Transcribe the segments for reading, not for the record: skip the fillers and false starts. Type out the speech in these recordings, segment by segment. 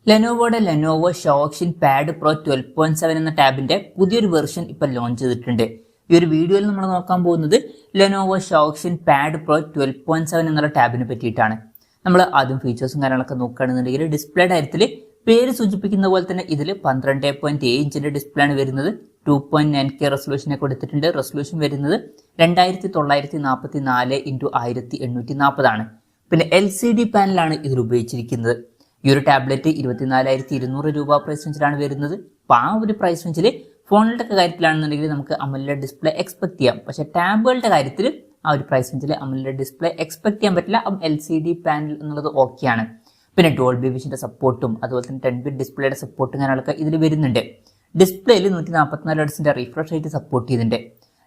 ലെനോവോയുടെ Lenovo ഷോക്സിൻ pad pro 12.7 എന്ന ടാബിന്റെ പുതിയൊരു version ഇപ്പോൾ ലോഞ്ച് ചെയ്തിട്ടുണ്ട്. ഈ ഒരു വീഡിയോയിൽ നമ്മൾ നോക്കാൻ പോകുന്നത് ലെനോവോ ഷോക്സിൻ പാഡ് പ്രോ 12.7 എന്നുള്ള ടാബിനെ പറ്റിയിട്ടാണ്. നമ്മൾ ആദ്യം ഫീച്ചേഴ്സും കാര്യങ്ങളൊക്കെ നോക്കുകയാണെന്നുണ്ടെങ്കിൽ ഡിസ്പ്ലേയുടെ കാര്യത്തിൽ പേര് സൂചിപ്പിക്കുന്ന പോലെ തന്നെ ഇതിൽ 12.7 ഇഞ്ചിന്റെ ഡിസ്പ്ലേ ആണ് വരുന്നത്. 2.9K റെസൊല്യൂഷനെ കൊടുത്തിട്ടുണ്ട്. റെസൊല്യൂഷൻ വരുന്നത് 2944x1840 ആണ്. പിന്നെ LCD പാനലാണ് ഇതിൽ ഉപയോഗിച്ചിരിക്കുന്നത്. ഈ ഒരു ടാബ്ലറ്റ് 24,200 രൂപ പ്രൈസ് റേഞ്ചിലാണ് വരുന്നത്. അപ്പോൾ ആ ഒരു പ്രൈസ് റേഞ്ചിൽ ഫോണുകളുടെ കാര്യത്തിലാണെന്നുണ്ടെങ്കിൽ നമുക്ക് അമോലെഡ് ഡിസ്പ്ലേ എക്സ്പെക്ട് ചെയ്യാം. പക്ഷെ ടാബുകളുടെ കാര്യത്തിൽ ആ ഒരു പ്രൈസ് റേഞ്ചിൽ അമോലെഡ് ഡിസ്പ്ലേ എക്സ്പെക്ട് ചെയ്യാൻ പറ്റില്ല. LCD പാനൽ എന്നുള്ളത് ഓക്കെയാണ്. പിന്നെ ഡോൾബി വിഷന്റെ സപ്പോർട്ടും അതുപോലെ തന്നെ 10-bit ഡിസ്പ്ലേയുടെ സപ്പോർട്ടും കാര്യങ്ങളൊക്കെ ഇതിൽ വരുന്നുണ്ട്. ഡിസ്പ്ലേയിൽ 144 ഹെർട്സിന്റെ റിഫ്രഷ് റേറ്റ് സപ്പോർട്ട് ചെയ്യുന്നുണ്ട്.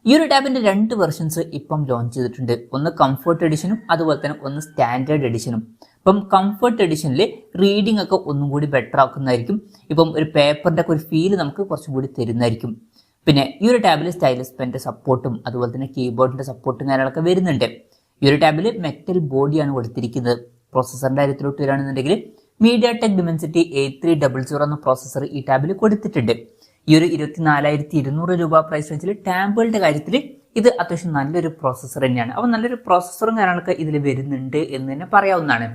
ഈ ഒരു ടാബിന്റെ 2 വെർഷൻസ് ഇപ്പം ലോഞ്ച് ചെയ്തിട്ടുണ്ട്. ഒന്ന് കംഫർട്ട് എഡിഷനും അതുപോലെ തന്നെ ഒന്ന് സ്റ്റാൻഡേർഡ് എഡിഷനും. ഇപ്പം കംഫർട്ട് എഡിഷനിൽ റീഡിംഗ് ഒക്കെ ഒന്നും കൂടി ബെറ്റർ ആക്കുന്നതായിരിക്കും. ഇപ്പം ഒരു പേപ്പറിന്റെ ഒക്കെ ഒരു ഫീൽ നമുക്ക് കുറച്ചും കൂടി തരുന്നതായിരിക്കും. പിന്നെ ഈ ഒരു ടാബിൽ സ്റ്റൈലസ് പെന്റെ സപ്പോർട്ടും അതുപോലെ തന്നെ കീബോർഡിന്റെ സപ്പോർട്ടും കാര്യങ്ങളൊക്കെ വരുന്നുണ്ട്. ഈ ഒരു ടാബിൽ മെറ്റൽ ബോഡിയാണ് കൊടുത്തിരിക്കുന്നത്. പ്രോസസറിന്റെ കാര്യത്തിലോട്ട് വരികയാണെന്നുണ്ടെങ്കിൽ MediaTek Dimensity 8300 എന്ന പ്രോസസർ ഈ ടാബിൽ കൊടുത്തിട്ടുണ്ട്. ഈ ഒരു 24,200 രൂപ പ്രൈസ് റേഞ്ചിൽ ടാബുകളുടെ കാര്യത്തിൽ ഇത് അത്യാവശ്യം നല്ലൊരു പ്രോസസർ തന്നെയാണ്. അപ്പോൾ നല്ലൊരു പ്രോസസറും കാര്യങ്ങളൊക്കെ ഇതിൽ വരുന്നുണ്ട് എന്ന് തന്നെ പറയാവുന്നതാണ്.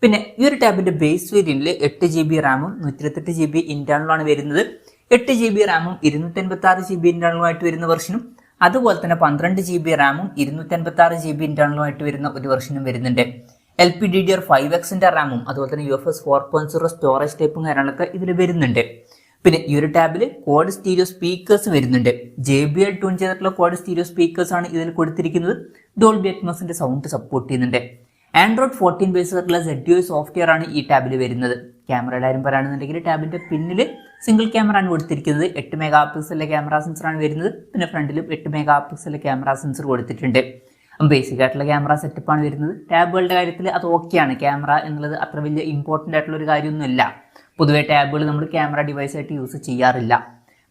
പിന്നെ ഈ ഒരു ടാബിന്റെ ബേസ് വേരിയന്റിൽ 8GB റാമും 128GB ഇന്റേണലുമാണ് വരുന്നത്. 8GB റാമും 256GB ഇന്റേണലുമായിട്ട് വരുന്ന വെർഷനും അതുപോലെ തന്നെ 12GB റാമും 256GB ഇന്റേണലുമായിട്ട് വരുന്ന ഒരു വെർഷനും വരുന്നുണ്ട്. LPDDR5Xന്റെ റാമും അതുപോലെ തന്നെ UFS 4.0 സ്റ്റോറേജ് ടൈപ്പും കാര്യങ്ങളൊക്കെ ഇതിൽ വരുന്നുണ്ട്. പിന്നെ ഈ ഒരു ടാബിൽ ക്വാഡ് സ്റ്റീരിയോ സ്പീക്കേഴ്സ് വരുന്നുണ്ട്. JBL ട്യൂൺ ചെയ്തിട്ടുള്ള ക്വാഡ് സ്റ്റീരിയോ സ്പീക്കേഴ്സ് ആണ് ഇതിൽ കൊടുത്തിരിക്കുന്നത്. ഡോൾബി അറ്റ്മോസിന്റെ സൗണ്ട് സപ്പോർട്ട് ചെയ്യുന്നുണ്ട്. Android 14 ബേസ്ഡ് ആയിട്ടുള്ള ZUI സോഫ്റ്റ്വെയർ ആണ് ഈ ടാബിൽ വരുന്നത്. ക്യാമറയുടെ കാര്യം പറയുകയാണെന്നുണ്ടെങ്കിൽ ടാബിന്റെ പിന്നിൽ സിംഗിൾ ക്യാമറ ആണ് കൊടുത്തിരിക്കുന്നത്. 8 മെഗാ പിക്സലിലെ ക്യാമറ സെൻസർ ആണ് വരുന്നത്. പിന്നെ ഫ്രണ്ടിലും 8 മെഗാ പിക്സലിലെ ക്യാമറ സെൻസർ കൊടുത്തിട്ടുണ്ട്. ബേസിക് ആയിട്ടുള്ള ക്യാമറ സെറ്റപ്പ് ആണ് വരുന്നത്. ടാബുകളുടെ കാര്യത്തിൽ അത് ഓക്കെയാണ്. ക്യാമറ എന്നുള്ളത് അത്ര വലിയ ഇമ്പോർട്ടൻ്റ് ആയിട്ടുള്ള ഒരു കാര്യമൊന്നുമില്ല. പൊതുവെ ടാബുകൾ നമ്മൾ ക്യാമറ ഡിവൈസ് ആയിട്ട് യൂസ് ചെയ്യാറില്ല.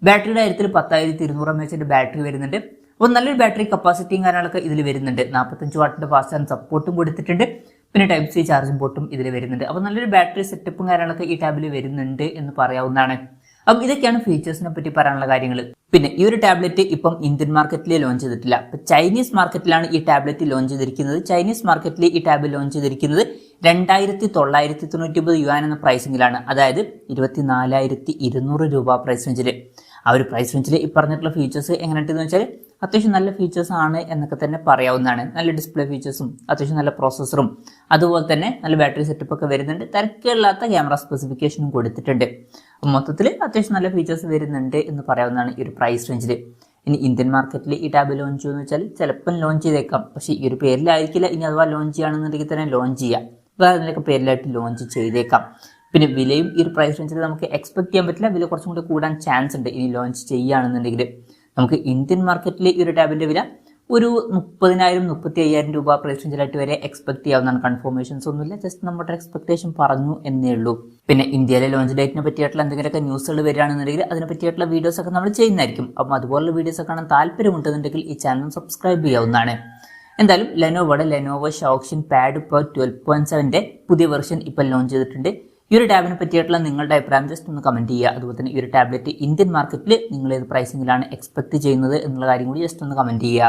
ബാറ്ററിയുടെ കാര്യത്തിൽ 10,200 mAh ബാറ്ററി വരുന്നുണ്ട്. അപ്പോൾ നല്ലൊരു ബാറ്ററി കപ്പാസിറ്റിയും കാര്യങ്ങളൊക്കെ ഇതിൽ വരുന്നുണ്ട്. 45 വാട്ടിന്റെ ഫാസ്റ്റ് ചാർജ് സപ്പോർട്ടും കൊടുത്തിട്ടുണ്ട്. പിന്നെ Type-C ചാർജിംഗ് പോർട്ടും ഇതിൽ വരുന്നുണ്ട്. അപ്പോൾ നല്ലൊരു ബാറ്ററി സെറ്റപ്പും കാര്യങ്ങളൊക്കെ ഈ ടാബിൽ വരുന്നുണ്ട് എന്ന് പറയാവുന്നതാണ്. അപ്പം ഇതൊക്കെയാണ് ഫീച്ചേഴ്സിനെ പറ്റി പറയാനുള്ള കാര്യങ്ങൾ. പിന്നെ ഈ ഒരു ടാബ്ലറ്റ് ഇപ്പം ഇന്ത്യൻ മാർക്കറ്റിൽ ലോഞ്ച് ചെയ്തിട്ടില്ല. ഇപ്പം ചൈനീസ് മാർക്കറ്റിലാണ് ഈ ടാബ്ലറ്റ് ലോഞ്ച് ചെയ്തിരിക്കുന്നത്. ചൈനീസ് മാർക്കറ്റിൽ ഈ ടാബ് ലോഞ്ച് ചെയ്തിരിക്കുന്നത് 2,999 യുവാൻ എന്ന പ്രൈസിങ്ങിലാണ്. അതായത് 24,200 രൂപ പ്രൈസ് റേഞ്ചിൽ. ആ ഒരു പ്രൈസ് റേഞ്ചിൽ ഈ പറഞ്ഞിട്ടുള്ള ഫീച്ചേഴ്സ് എങ്ങനെയുണ്ടെന്ന് വെച്ചാൽ അത്യാവശ്യം നല്ല ഫീച്ചേഴ്സ് ആണ് എന്നൊക്കെ തന്നെ പറയാവുന്നതാണ്. നല്ല ഡിസ്പ്ലേ ഫീച്ചേഴ്സും അത്യാവശ്യം നല്ല പ്രോസസ്സറും അതുപോലെ തന്നെ നല്ല ബാറ്ററി സെറ്റപ്പ് ഒക്കെ വരുന്നുണ്ട്. തിരക്കില്ലാത്ത ക്യാമറ സ്പെസിഫിക്കേഷനും കൊടുത്തിട്ടുണ്ട്. മൊത്തത്തിൽ അത്യാവശ്യം നല്ല ഫീച്ചേഴ്സ് വരുന്നുണ്ട് എന്ന് പറയാവുന്നതാണ് ഈ ഒരു പ്രൈസ് റേഞ്ചിൽ. ഇനി ഇന്ത്യൻ മാർക്കറ്റിൽ ഈ ടാബ് ലോഞ്ച് ചെയ്യുമെന്ന് വെച്ചാൽ ചിലപ്പം ലോഞ്ച് ചെയ്തേക്കാം. പക്ഷേ ഈ ഒരു പേരിലായിരിക്കില്ല. ഇനി അഥവാ ലോഞ്ച് ചെയ്യുകയാണെന്നുണ്ടെങ്കിൽ തന്നെ ലോഞ്ച് ചെയ്യാം. വേറെ എന്തെങ്കിലുമൊക്കെ പേരിലായിട്ട് ലോഞ്ച് ചെയ്തേക്കാം. പിന്നെ വിലയും ഈ ഒരു പ്രൈസ് റേഞ്ചിൽ നമുക്ക് എക്സ്പെക്ട് ചെയ്യാൻ പറ്റില്ല. വില കുറച്ചും കൂടി കൂടാൻ ചാൻസ് ഉണ്ട് ഇനി ലോഞ്ച് ചെയ്യുകയാണെന്നുണ്ടെങ്കിൽ. നമുക്ക് ഇന്ത്യൻ മാർക്കറ്റിൽ ഈ ഒരു ടാബിന്റെ വില ഒരു 30,000-35,000 രൂപ പ്രൈസ് റേഞ്ചിലായിട്ട് വരെ എക്സ്പെക്ട് ചെയ്യാവുന്നതാണ്. കൺഫർമേഷൻസ് ഒന്നുമില്ല, ജസ്റ്റ് നമ്മുടെ എക്സ്പെക്ടേഷൻ പറഞ്ഞു എന്നേ ഉള്ളൂ. പിന്നെ ഇന്ത്യയിലെ ലോഞ്ച് ഡേറ്റിനെ പറ്റിയിട്ടുള്ള എന്തെങ്കിലുമൊക്കെ ന്യൂസുകൾ വരികയാണെന്നുണ്ടെങ്കിൽ അതിനെ പറ്റിയിട്ടുള്ള വീഡിയോസ് ഒക്കെ നമ്മൾ ചെയ്യുന്നതായിരിക്കും. അപ്പം അതുപോലുള്ള വീഡിയോസ് ഒക്കെ കാണാൻ താല്പര്യമുണ്ടെന്നുണ്ടെങ്കിൽ ഈ ചാനൽ സബ്സ്ക്രൈബ് ചെയ്യാവുന്നതാണ്. എന്തായാലും ലെനോവോയുടെ ലെനോവോ ഷോക്സിൻ പാഡ് പ്രോ 12.7ന്റെ പുതിയ വെർഷൻ ഇപ്പോൾ ലോഞ്ച് ചെയ്തിട്ടുണ്ട്. ഈ ഒരു ടാബിനെ പറ്റിയിട്ടുള്ള നിങ്ങളുടെ അഭിപ്രായം ജസ്റ്റ് ഒന്ന് കമന്റ് ചെയ്യുക. അതുപോലെ തന്നെ ഈ ഒരു ടാബ്ലറ്റ് ഇന്ത്യൻ മാർക്കറ്റിൽ നിങ്ങൾ ഏത് പ്രൈസിങ്ങിലാണ് എക്സ്പെക്ട് ചെയ്യുന്നത് എന്നുള്ള കാര്യം കൂടി ജസ്റ്റ് ഒന്ന് കമന്റ് ചെയ്യുക.